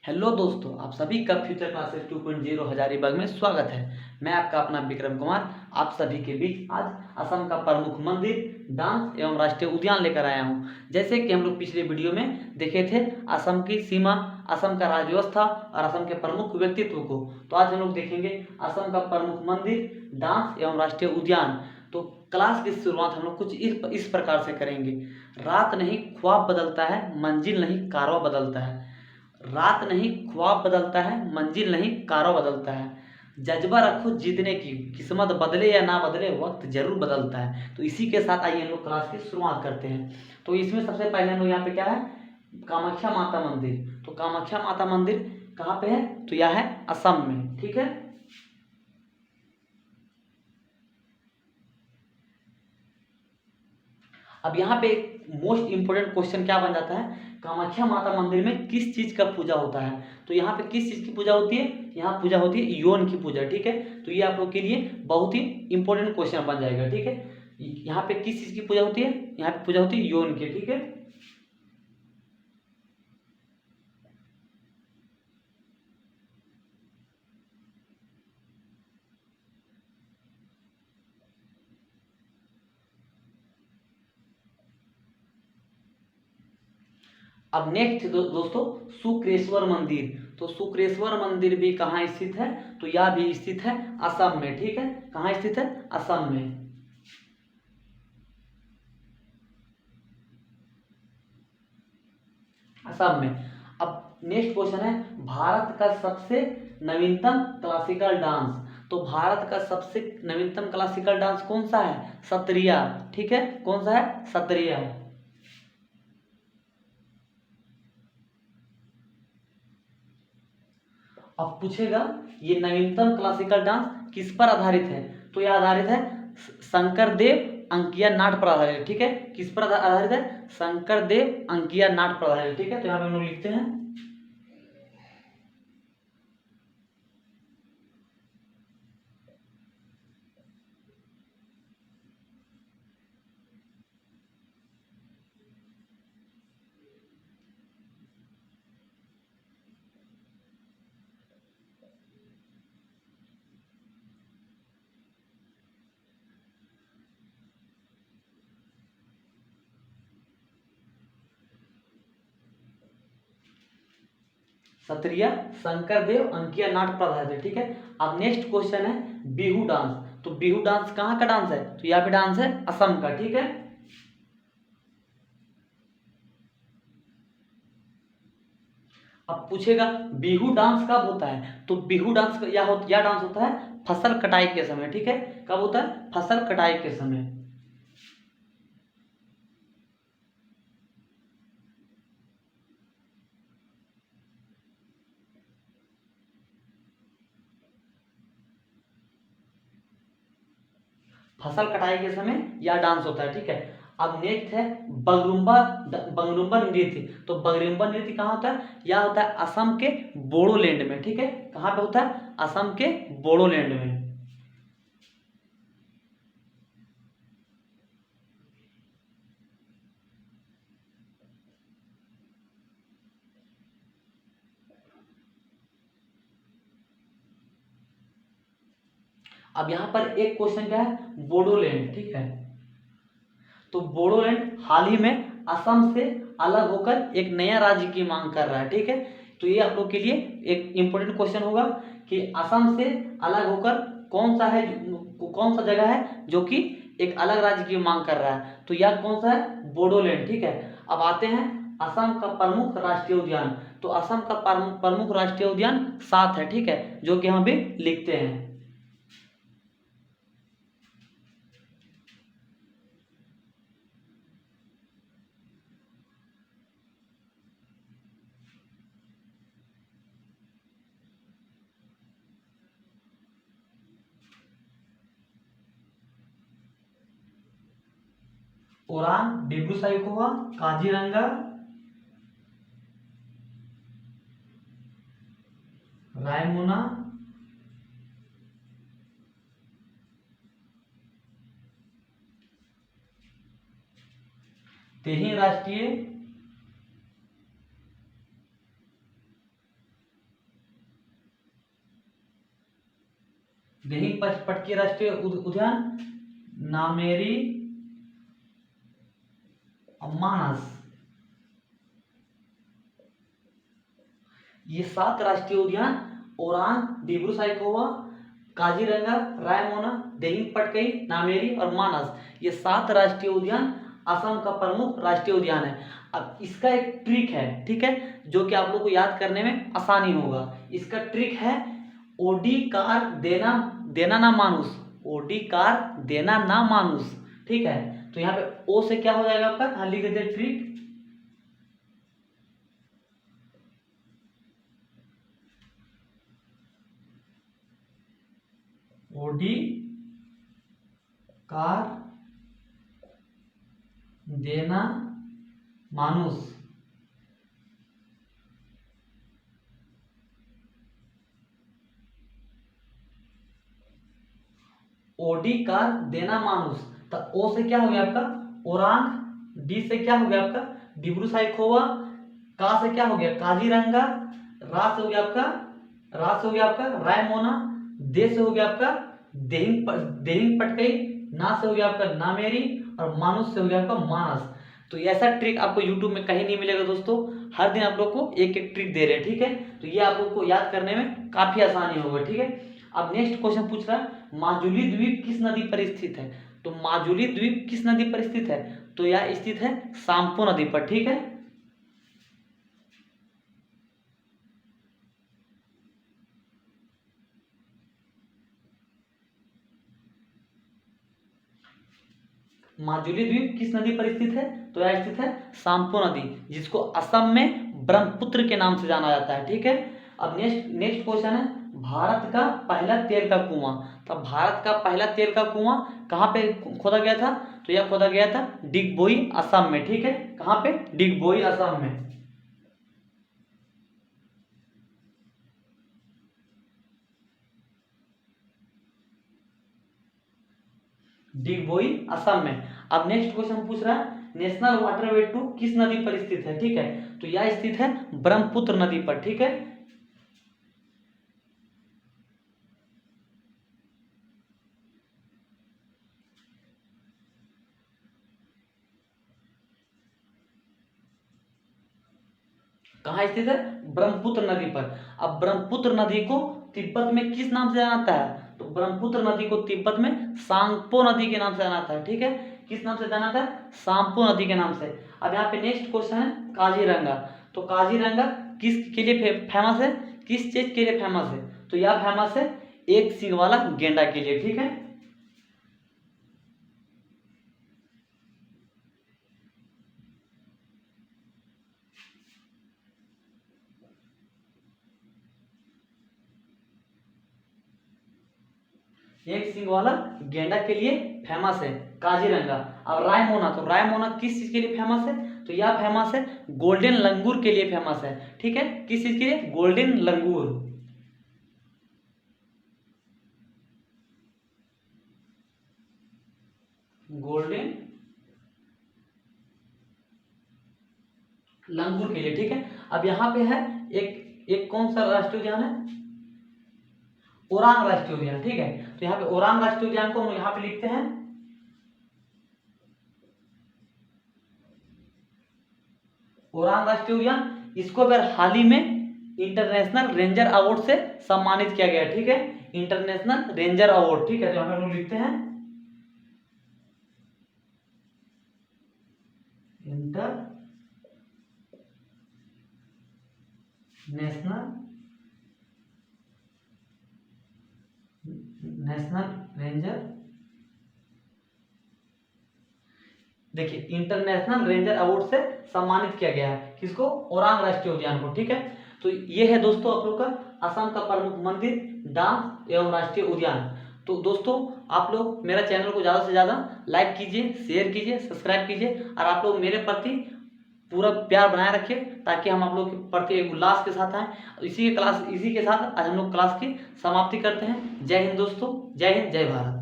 Hello दोस्तों, आप सभी का फ्यूचर क्लासेस 2.0 हजारीबाग में स्वागत है। मैं आपका अपना विक्रम कुमार आप सभी के बीच आज असम का प्रमुख मंदिर, डांस एवं राष्ट्रीय उद्यान लेकर आया हूं। जैसे कि हम लोग पिछले वीडियो में देखे थे असम की सीमा, असम का राज्य व्यवस्था और असम के प्रमुख व्यक्तित्व को, तो आज हम लोग देखेंगे असम का प्रमुख मंदिर, डांस एवं राष्ट्रीय उद्यान। तो क्लास की शुरुआत हम लोग कुछ इस प्रकार से करेंगे। रात नहीं ख्वाब बदलता है, मंजिल नहीं कारवा बदलता है। रात नहीं ख्वाब बदलता है, मंजिल नहीं कारवा बदलता है। जज्बा रखो जीतने की, किस्मत बदले या ना बदले वक्त जरूर बदलता है। तो इसी के साथ आइए हम लोग क्लास की शुरुआत करते हैं। तो इसमें सबसे पहले हम लोग यहाँ पे क्या है, कामाख्या माता मंदिर। तो कामाख्या माता मंदिर कहाँ पे है, तो यह है असम में। ठीक है, अब यहाँ पे मोस्ट इंपोर्टेंट क्वेश्चन क्या बन जाता है, कामाख्या माता मंदिर में किस चीज का पूजा होता है। तो यहाँ पे किस चीज की पूजा होती है, यहाँ पूजा होती है यौन की पूजा। ठीक है, तो ये आप लोग के लिए बहुत ही इंपॉर्टेंट क्वेश्चन बन जाएगा। ठीक है, यहाँ पे किस चीज की पूजा होती है, यहाँ पे पूजा होती है यौन की। ठीक है, अब नेक्स्ट दोस्तों, शुक्रेश्वर मंदिर। तो शुक्रेश्वर मंदिर भी कहाँ स्थित है, तो यह भी स्थित है असम में। ठीक है, कहाँ स्थित है, असम में। असम में। अब नेक्स्ट क्वेश्चन है, भारत का सबसे नवीनतम क्लासिकल डांस। तो भारत का सबसे नवीनतम क्लासिकल डांस कौन सा है, सत्रिया। ठीक है, कौन सा है, सत्रिया। अब पूछेगा ये नवीनतम क्लासिकल डांस किस पर आधारित है, तो यह आधारित है शंकर देव अंकिया नाट पर आधारित है। ठीक है, किस पर आधारित है, शंकर देव अंकिया नाट पर आधारित है। ठीक है, तो यहाँ पे हम लोग लिखते हैं। सत्रिया शंकर देव अंकिया नाट पर आधारित है। ठीक है, अब नेक्स्ट क्वेश्चन है बिहू डांस। तो बिहू डांस कहाँ का डांस है, तो यहाँ पे डांस है असम का। ठीक है, अब पूछेगा बिहू डांस कब होता है, तो बिहू डांस यह डांस होता है फसल कटाई के समय। ठीक है, कब होता है, फसल कटाई के समय। फसल कटाई के समय यह डांस होता है। ठीक है, अब नेक्स्ट है बगरुम्बा। बगरुम्बा नृत्य। तो बगरुम्बा नृत्य कहाँ होता है, यह होता है असम के बोडोलैंड में। ठीक है, कहाँ पे होता है, असम के बोडोलैंड में। अब यहाँ पर एक क्वेश्चन क्या है, बोडोलैंड। ठीक है, तो बोडोलैंड हाल ही में असम से अलग होकर एक नया राज्य की मांग कर रहा है। ठीक है, तो ये आप लोग के लिए एक इंपॉर्टेंट क्वेश्चन होगा कि असम से अलग होकर कौन सा है, कौन सा जगह है जो कि एक अलग राज्य की मांग कर रहा है, तो यह कौन सा है, बोडोलैंड। ठीक है, अब आते हैं असम का प्रमुख राष्ट्रीय उद्यान। तो असम का प्रमुख राष्ट्रीय उद्यान 7 है। ठीक है, जो कि हम भी लिखते हैं। ओरान, डिब्रू सैखोवा, काजीरंगा, रायमोना, तेही राष्ट्रीय दिहिंग पटकी राष्ट्रीय उद्यान, नामेरी और मानस, ये 7 राष्ट्रीय उद्यान ओरांग, डिब्रू साइखोवा, काजीरंगा, रायमोना, दिहिंग पटकाई, नामेरी और मानस, ये 7 राष्ट्रीय उद्यान असम का प्रमुख राष्ट्रीय उद्यान है। अब इसका एक ट्रिक है, ठीक है, जो कि आप लोग को याद करने में आसानी होगा। इसका ट्रिक है ओडी कार देना ना मानुस, ओडी कार देना ना मानुस, ठीक है। तो यहाँ पे ओ से क्या हो जाएगा आपका, हाँ लिख देते ट्रिक, ओडी कार देना मानुस, ओडी कार देना मानुस। तो ओ से क्या हो गया आपका ओरांग, डी से क्या हो गया आपका डिब्रू साइखोवा, का से क्या हो गया काजीरंगा, रा से हो गया आपका रायमोना, दे से हो गया आपका दिहिंग पटकाई, ना से हो गया आपका नामेरी और मानुस से हो गया आपका मानस। तो ऐसा ट्रिक आपको YouTube में कहीं नहीं मिलेगा दोस्तों, हर दिन आप लोग को एक एक ट्रिक दे रहे हैं, ठीक है। तो ये आप लोग को याद करने में काफी आसानी होगा, ठीक है। अब नेक्स्ट क्वेश्चन पूछ रहा है माजुली द्वीप किस नदी पर स्थित है। तो माजुली द्वीप किस नदी पर स्थित है, तो यह स्थित है सांपो नदी पर, ठीक है। माजुली द्वीप किस नदी पर स्थित है, तो यह स्थित है सांपो नदी, जिसको असम में ब्रह्मपुत्र के नाम से जाना जाता है, ठीक है। अब नेक्स्ट क्वेश्चन है भारत का पहला तेल का कुआं। तो भारत का पहला तेल का कुआं कहाँ पे खोदा गया था, तो यह खोदा गया था डिगबोई असम में, ठीक है। कहाँ पे, डिगबोई असम में। डिगबोई असम में। अब नेक्स्ट क्वेश्चन पूछ रहा है नेशनल वाटरवे 2 किस नदी पर स्थित है, ठीक है। तो यह स्थित है ब्रह्मपुत्र नदी पर, ठीक है। कहाँ स्थित है, ब्रह्मपुत्र नदी पर। अब ब्रह्मपुत्र नदी को तिब्बत में किस नाम से जाना जाता है, तो ब्रह्मपुत्र नदी को तिब्बत में सांगपो नदी के नाम से जाना जाता है, ठीक है। किस नाम से जाना जाता है, सांगपो नदी के नाम से। अब यहाँ पे नेक्स्ट क्वेश्चन है काजीरंगा। तो काजीरंगा किस के लिए फेमस है, किस चीज के लिए फेमस है, तो यह फेमस है एक सींग वाला गेंडा के लिए, ठीक है। एक सींग वाला गेंडा के लिए फेमस है काजीरंगा। अब रायमोना, तो रायमोना किस चीज के लिए फेमस है, तो यह फेमस है गोल्डन लंगूर के लिए फेमस है, ठीक है। किस चीज के लिए, गोल्डन लंगूर। गोल्डन लंगूर के लिए, ठीक है। अब यहाँ पे है एक कौन सा राष्ट्रीय उद्यान है, ओरांग राष्ट्रीय उद्यान, ठीक है। तो यहाँ पे ओरांग राष्ट्रीय उद्यान को हम यहाँ पे लिखते हैं ओरांग राष्ट्रीय उद्यान। इसको अगर हाल ही में इंटरनेशनल रेंजर अवार्ड से सम्मानित किया गया, ठीक है। इंटरनेशनल रेंजर अवार्ड, ठीक है। तो यहाँ पे हम लोग लिखते हैं नेशनल रेंजर, देखिए इंटरनेशनल रेंजर अवार्ड से सम्मानित किया गया है किसको, ओरांग राष्ट्रीय उद्यान को, ठीक है। तो ये है दोस्तों आप लोग का असम का प्रमुख मंदिर, डांस एवं राष्ट्रीय उद्यान। तो दोस्तों आप लोग मेरा चैनल को ज़्यादा से ज़्यादा लाइक कीजिए, शेयर कीजिए, सब्सक्राइब कीजिए, और आप लोग मेरे प्रति पूरा प्यार बनाए रखिए, ताकि हम आप लोग के प्रति एक उल्लास के साथ आए। इसी के साथ आज हम लोग क्लास की समाप्ति करते हैं। जय हिंद दोस्तों, जय हिंद, जय भारत।